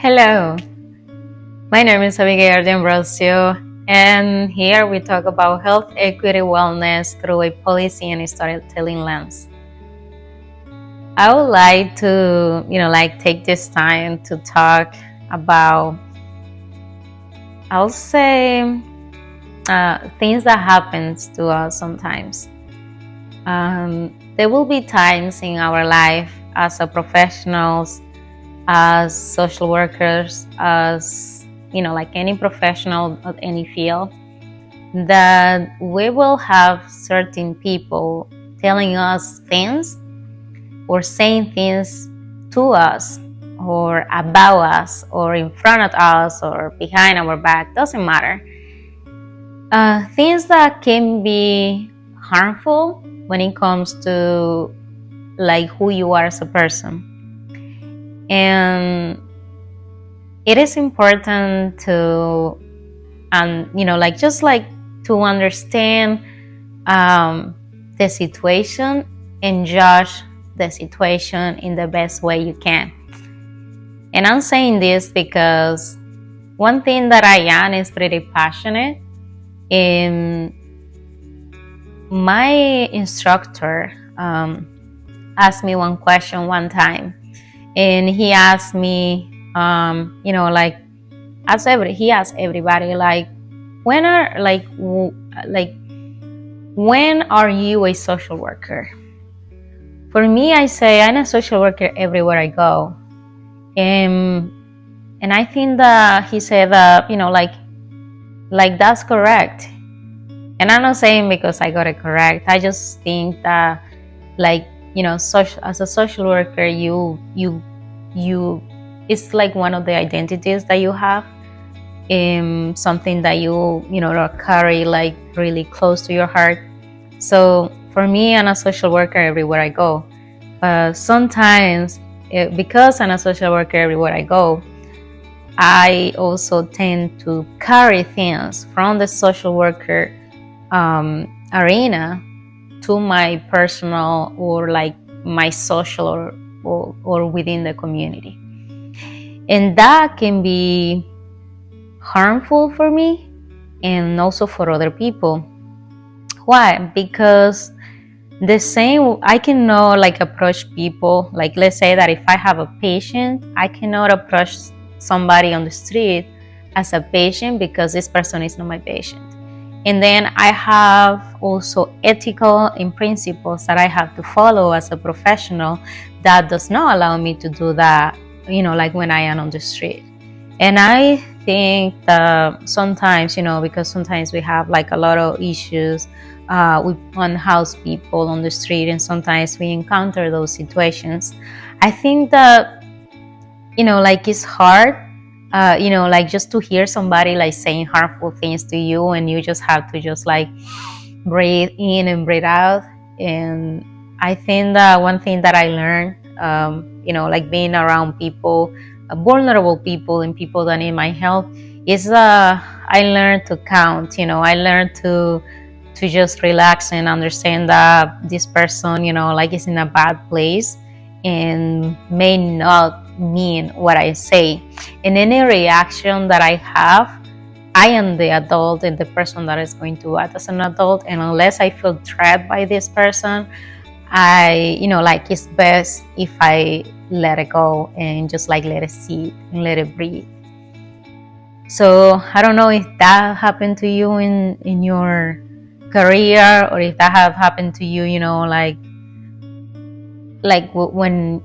Hello, my name is Abigail D'Ambrosio, and here we talk about health, equity, wellness through a policy and storytelling lens. I would like to, take this time to talk about, I'll say, things that happens to us sometimes. There will be times in our life as a professionals, as social workers, as like any professional of any field, that we will have certain people telling us things or saying things to us or about us or in front of us or behind our back, doesn't matter. Things that can be harmful when it comes to like who you are as a person. And it is important to to understand the situation and judge the situation in the best way you can. And I'm saying this because one thing that I am is pretty passionate. And my instructor asked me one question one time, and he asked me, he asked everybody, when are you a social worker? For me, I say I'm a social worker everywhere I go. And I think that he said that, that's correct. And I'm not saying because I got it correct. I just think that, as a social worker, you it's like one of the identities that you have, something that you carry like really close to your heart. So for me, I'm a social worker everywhere I go. But sometimes, because I'm a social worker everywhere I go, I also tend to carry things from the social worker arena to my personal or like my social or within the community. And that can be harmful for me and also for other people. Why? Because the same, I cannot approach people. Like, let's say that if I have a patient, I cannot approach somebody on the street as a patient because this person is not my patient. And then I have also ethical and principles that I have to follow as a professional that does not allow me to do that, like when I am on the street. And I think that sometimes, because sometimes we have like a lot of issues with unhoused people on the street, and sometimes we encounter those situations. I think that, it's hard, just to hear somebody like saying harmful things to you, and you just have to just like breathe in and breathe out. And I think that one thing that I learned, being around people, vulnerable people and people that need my help, is I learned to count. I learned to just relax and understand that this person, is in a bad place and may not mean what I say. And any reaction that I have, I am the adult and the person that is going to act as an adult. And unless I feel threatened by this person, it's best if I let it go and just let it sit and let it breathe. So I don't know if that happened to you in your career, or if that have happened to you, when,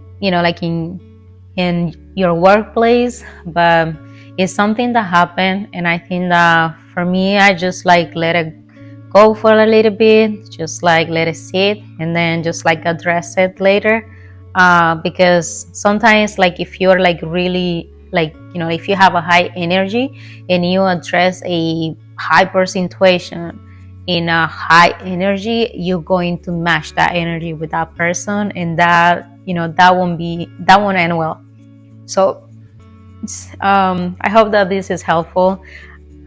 in your workplace. But it's something that happened, and I think that for me, I just let it go for a little bit, just let it sit, and then just address it later. Because sometimes if you're really if you have a high energy and you address a hyper situation in a high energy, you're going to match that energy with that person, and that won't end well. So I hope that this is helpful.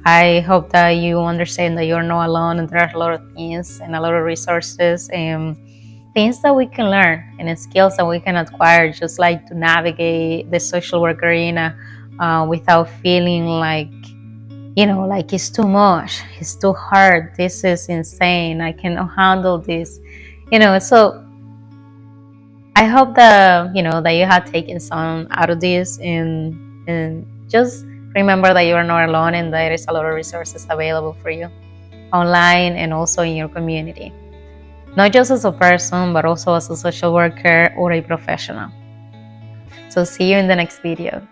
I hope that you understand that you're not alone, and there are a lot of things and a lot of resources and things that we can learn and skills that we can acquire, just to navigate the social work arena without feeling like, like it's too much, it's too hard, this is insane, I cannot handle this. So I hope that that you have taken some out of this, and just remember that you are not alone, and there is a lot of resources available for you online and also in your community, not just as a person but also as a social worker or a professional. So see you in the next video.